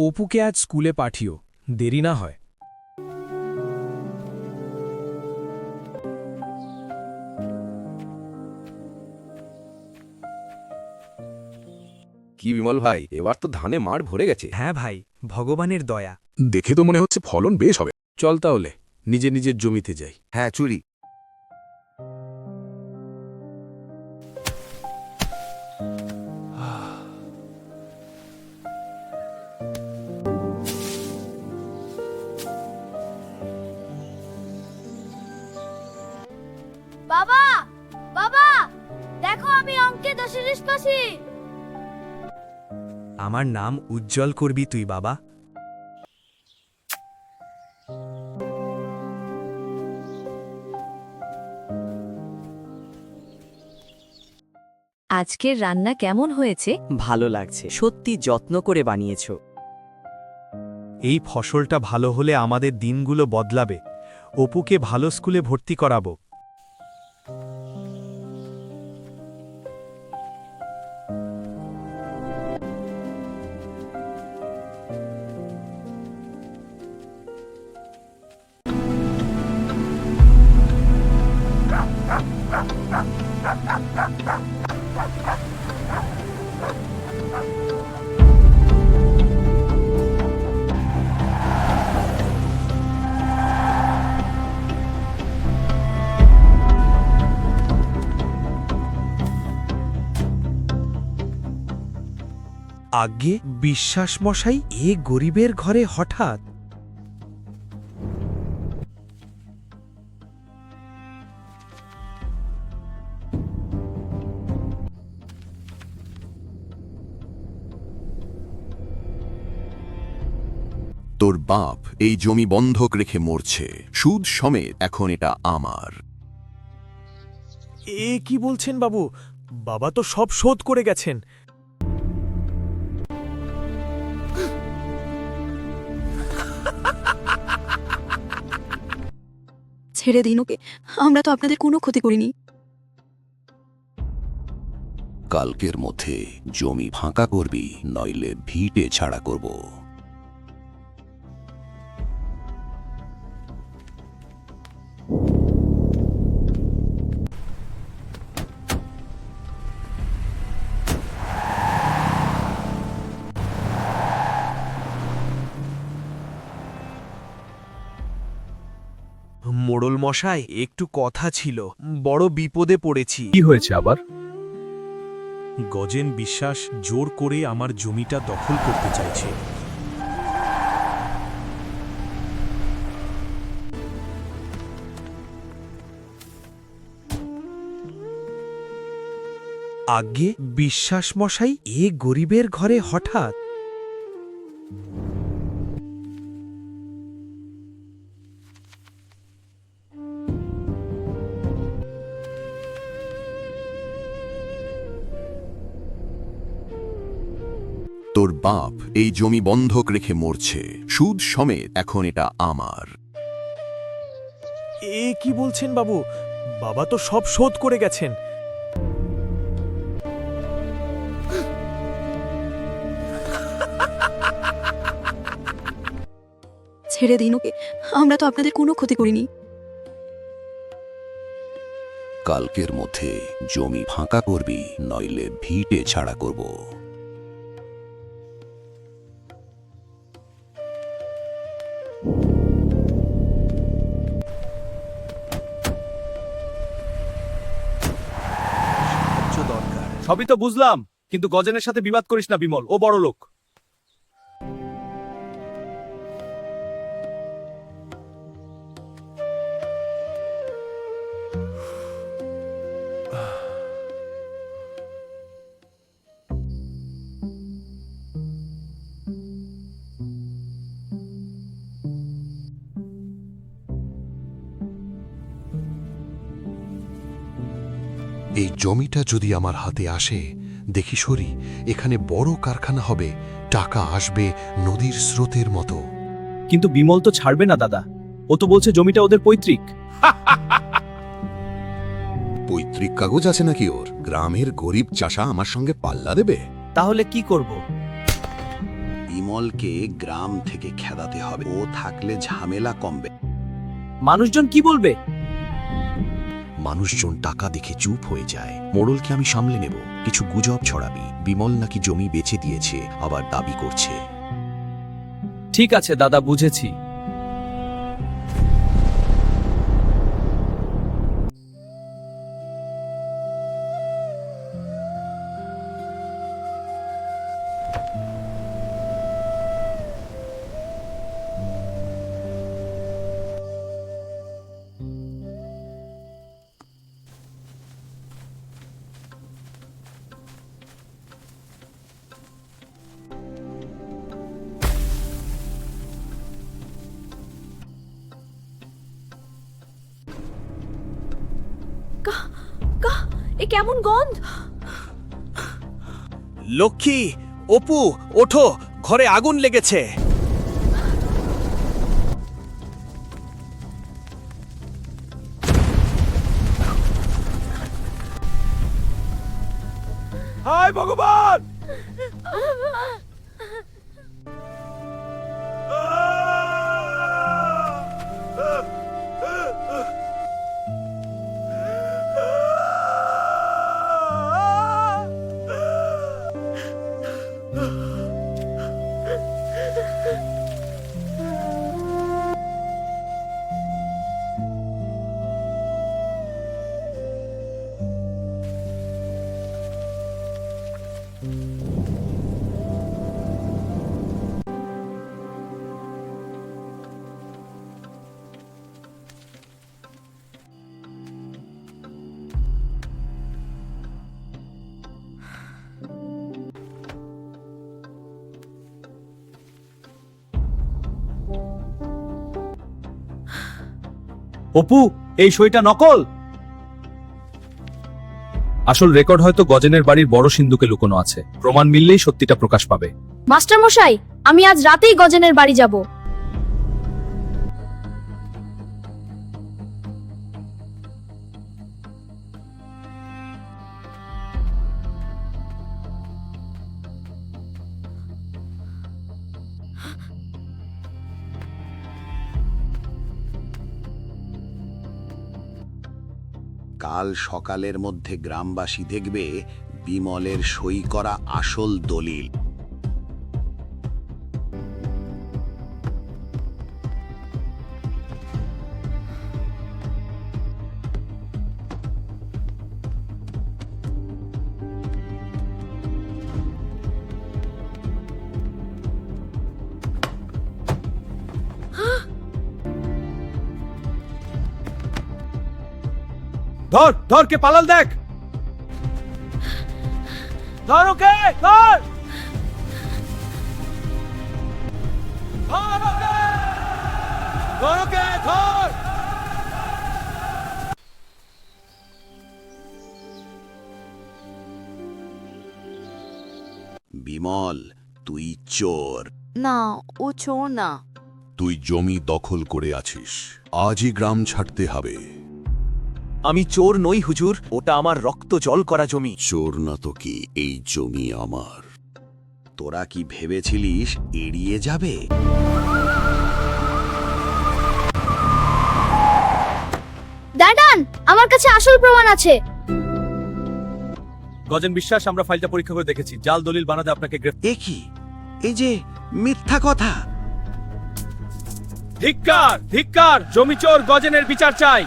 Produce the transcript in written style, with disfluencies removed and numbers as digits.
অপুকে আজ স্কুলে পাঠিও, দেরি না হয়। কি বিমল ভাই, এবার তো ধানে মাঠ ভরে গেছে। হ্যাঁ ভাই, ভগবানের দয়া। দেখে তো মনে হচ্ছে ফলন বেশ হবে। চল তাহলে নিজে নিজের জমিতে যাই। হ্যাঁ চুরি। বাবা, বাবা, দেখো আমি অঙ্কে 10 পাশি। আমার নাম উজ্জ্বল করবি তুই বাবা। আজকের রান্না কেমন হয়েছে? ভালো লাগছে, সত্যি যত্ন করে বানিয়েছো। এই ফসলটা ভালো হলে আমাদের দিনগুলো বদলাবে। অপুকে ভালো স্কুলে ভর্তি করাবো। আজ্ঞে, বিশ্বাস মশাই, এ গরিবের ঘরে হঠাৎ? তোর বাপ এই জমি বন্ধক রেখে মরছে, সুদ সমেত এখন এটা আমার। এ কি বলছেন বাবু? বাবা তো সব শোধ করে গেছেন। ছেড়ে দিন ওকে, আমরা তো আপনাদের কোনো ক্ষতি করিনি। কালকের মধ্যে জমি ফাঁকা করবি, নইলে ভিটে ছাড়া করব। মোড়ল মশাই, একটু কথা ছিল, বড় বিপদে পড়েছি। কি হয়েছে আবার? গজেন বিশ্বাস জোর করে আমার জমিটা দখল করতে চাইছে। আজ্ঞে, বিশ্বাস মশাই, এ গরিবের ঘরে হঠাৎ? তোর বাপ এই জমি বন্ধক রেখে মরছে, সুদ সমেত এখন এটা আমার। এ কি বলছেন বাবু? বাবা তো সব শোধ করে গেছেন। ছেড়ে দিন ওকে, আমরা তো আপনাদের কোনো ক্ষতি করিনি। কালকের মধ্যে জমি ফাঁকা করবি, নইলে ভিটে ছাড়া করব। সবই তো বুঝলাম, কিন্তু গজেনের সাথে বিবাদ করিস না বিমল, ও বড় লোক। এই জমিটা যদি আমার হাতে আসে, দেখি সরি, এখানে বড় কারখানা হবে, টাকা আসবে নদীর স্রোতের মতো। কিন্তু বিমল তো ছাড়বে না দাদা, ও তো বলছে জমিটা ওদের পৈতৃক। পৈতৃক কাগজ আছে নাকি ওর? গ্রামের গরিব চাষা আমার সঙ্গে পাল্লা দেবে? তাহলে কি করব? বিমলকে গ্রাম থেকে খেদাতে হবে, ও থাকলে ঝামেলা কমবে। মানুষজন কি বলবে? মানুষজন টাকা দেখে চুপ হয়ে যায়। মোড়লকে আমি সামলে নেব। কিছু গুজব ছড়াবি, বিমল নাকি জমি বেচে দিয়েছে, আবার দাবি করছে। ঠিক আছে দাদা, বুঝেছি। এ কেমন গন্ধ! লক্ষ্মী, অপু, ওঠো, ঘরে আগুন লেগেছে। হায় ভগবান! অপু, এই সইটা নকল। আসল রেকর্ড হয়তো গজেনের বাড়ির বড় সিন্ধুকে লুকোনো আছে। প্রমাণ মিললেই সত্যিটা প্রকাশ পাবে। মাস্টার মশাই, আমি আজ রাতেই গজেনের বাড়ি যাব। কাল সকালের মধ্যে গ্রামবাসী দেখবে বিমলের সই করা আসল দলিল। ধর ধর, কে পালাল দেখ। ধর ওকে, ধর। ধর ওকে, ধর ওকে, ধর। বিমল, তুই চোর। না, ও চোর না। তুই জমি দখল করে আছিস, আজই গ্রাম ছাড়তে হবে। আমি চোর নই হুজুর, ওটা আমার রক্ত জল করা জমি। চোর না তো কি, এই জমি আমার। তোরা কি ভেবেছিলিস এড়িয়ে যাবে? দাঁড়ান, আমার কাছে আসল প্রমাণ আছে। গজেন বিশ্বাস, আমরা ফাইলটা পরীক্ষা করে দেখেছি। জাল দলিল বানাতে আপনাকে এ কি, এই যে মিথ্যা কথা! ধিক্কার, ধিক্কার! জমি চোর গজেনের বিচার চাই।